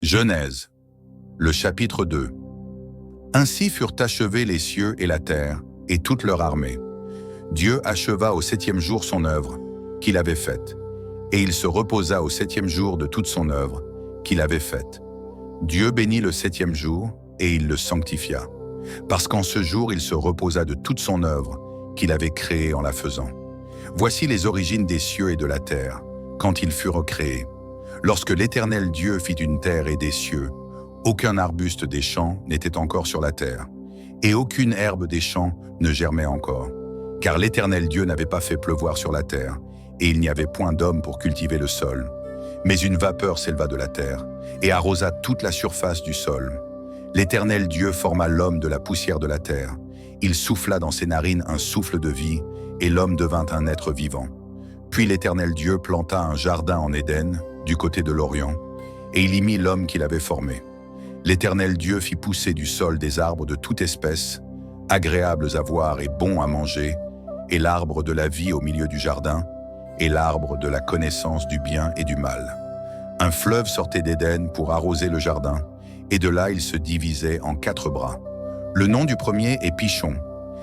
Genèse, le chapitre 2. Ainsi furent achevés les cieux et la terre, et toute leur armée. Dieu acheva au 7e jour son œuvre, qu'il avait faite, et il se reposa au 7e jour de toute son œuvre, qu'il avait faite. Dieu bénit le 7e jour, et il le sanctifia, parce qu'en ce jour il se reposa de toute son œuvre, qu'il avait créée en la faisant. Voici les origines des cieux et de la terre, quand ils furent créés. Lorsque l'Éternel Dieu fit une terre et des cieux, aucun arbuste des champs n'était encore sur la terre, et aucune herbe des champs ne germait encore, car l'Éternel Dieu n'avait pas fait pleuvoir sur la terre, et il n'y avait point d'homme pour cultiver le sol. Mais une vapeur s'éleva de la terre, et arrosa toute la surface du sol. L'Éternel Dieu forma l'homme de la poussière de la terre. Il souffla dans ses narines un souffle de vie, et l'homme devint un être vivant. Puis l'Éternel Dieu planta un jardin en Éden, du côté de l'Orient, et il y mit l'homme qu'il avait formé. L'Éternel Dieu fit pousser du sol des arbres de toute espèce, agréables à voir et bons à manger, et l'arbre de la vie au milieu du jardin, et l'arbre de la connaissance du bien et du mal. Un fleuve sortait d'Éden pour arroser le jardin, et de là il se divisait en 4 bras. Le nom du premier est Pishon.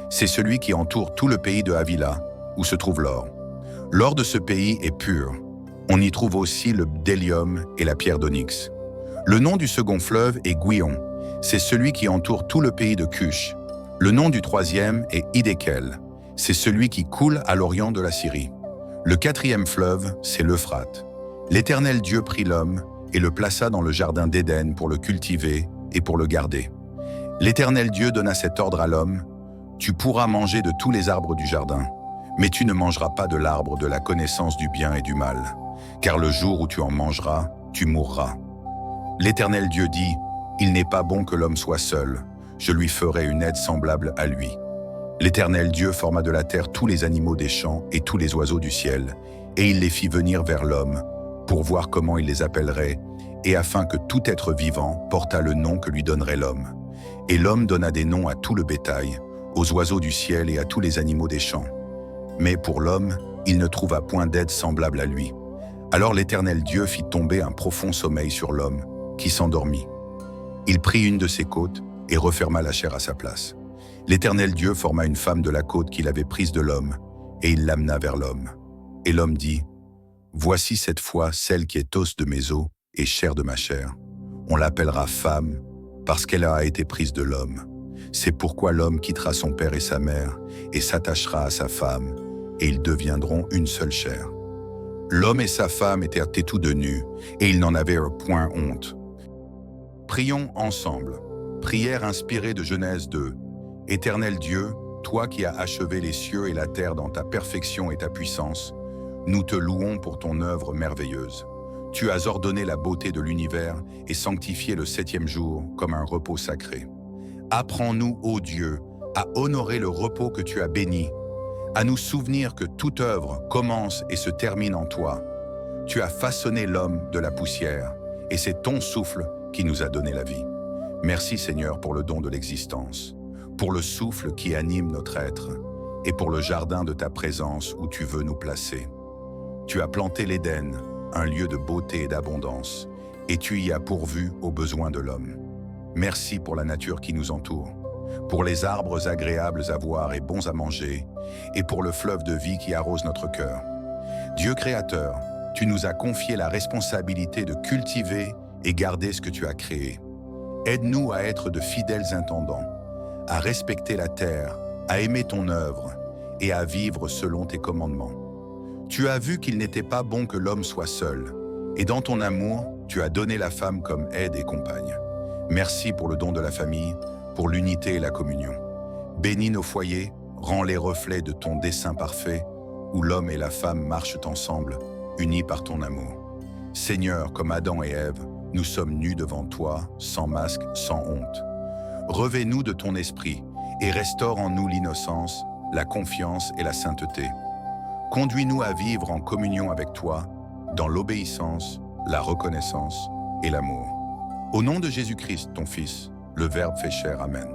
C'est celui qui entoure tout le pays de Havila, où se trouve l'or. L'or de ce pays est pur. On y trouve aussi le bdellium et la pierre d'onyx. Le nom du second fleuve est Gouion. C'est celui qui entoure tout le pays de Cush. Le nom du troisième est Hiddekel. C'est celui qui coule à l'orient de la Syrie. Le 4e fleuve, c'est l'Euphrate. L'Éternel Dieu prit l'homme et le plaça dans le jardin d'Éden pour le cultiver et pour le garder. L'Éternel Dieu donna cet ordre à l'homme: Tu pourras manger de tous les arbres du jardin, mais tu ne mangeras pas de l'arbre de la connaissance du bien et du mal, car le jour où tu en mangeras, tu mourras. L'Éternel Dieu dit: Il n'est pas bon que l'homme soit seul, je lui ferai une aide semblable à lui. L'Éternel Dieu forma de la terre tous les animaux des champs et tous les oiseaux du ciel, et il les fit venir vers l'homme, pour voir comment il les appellerait, et afin que tout être vivant portât le nom que lui donnerait l'homme. Et l'homme donna des noms à tout le bétail, aux oiseaux du ciel et à tous les animaux des champs. Mais pour l'homme, il ne trouva point d'aide semblable à lui. Alors l'Éternel Dieu fit tomber un profond sommeil sur l'homme, qui s'endormit. Il prit une de ses côtes et referma la chair à sa place. L'Éternel Dieu forma une femme de la côte qu'il avait prise de l'homme, et il l'amena vers l'homme. Et l'homme dit: Voici cette fois celle qui est os de mes os et chair de ma chair. On l'appellera femme, parce qu'elle a été prise de l'homme. C'est pourquoi l'homme quittera son père et sa mère, et s'attachera à sa femme, et ils deviendront une seule chair. L'homme et sa femme étaient tous deux nus, et ils n'en avaient point honte. Prions ensemble. Prière inspirée de Genèse 2. Éternel Dieu, toi qui as achevé les cieux et la terre dans ta perfection et ta puissance, nous te louons pour ton œuvre merveilleuse. Tu as ordonné la beauté de l'univers et sanctifié le 7e jour comme un repos sacré. Apprends-nous, ô Dieu, à honorer le repos que tu as béni, à nous souvenir que toute œuvre commence et se termine en toi. Tu as façonné l'homme de la poussière, et c'est ton souffle qui nous a donné la vie. Merci Seigneur pour le don de l'existence, pour le souffle qui anime notre être, et pour le jardin de ta présence où tu veux nous placer. Tu as planté l'Éden, un lieu de beauté et d'abondance, et tu y as pourvu aux besoins de l'homme. Merci pour la nature qui nous entoure, pour les arbres agréables à voir et bons à manger, et pour le fleuve de vie qui arrose notre cœur. Dieu créateur, tu nous as confié la responsabilité de cultiver et garder ce que tu as créé. Aide-nous à être de fidèles intendants, à respecter la terre, à aimer ton œuvre et à vivre selon tes commandements. Tu as vu qu'il n'était pas bon que l'homme soit seul, et dans ton amour, tu as donné la femme comme aide et compagne. Merci pour le don de la famille, pour l'unité et la communion. Bénis nos foyers, rends les reflets de ton dessein parfait, où l'homme et la femme marchent ensemble, unis par ton amour. Seigneur, comme Adam et Ève, nous sommes nus devant toi, sans masque, sans honte. Revêt-nous de ton esprit et restaure en nous l'innocence, la confiance et la sainteté. Conduis-nous à vivre en communion avec toi, dans l'obéissance, la reconnaissance et l'amour. Au nom de Jésus-Christ, ton Fils, le Verbe fait chair. Amen.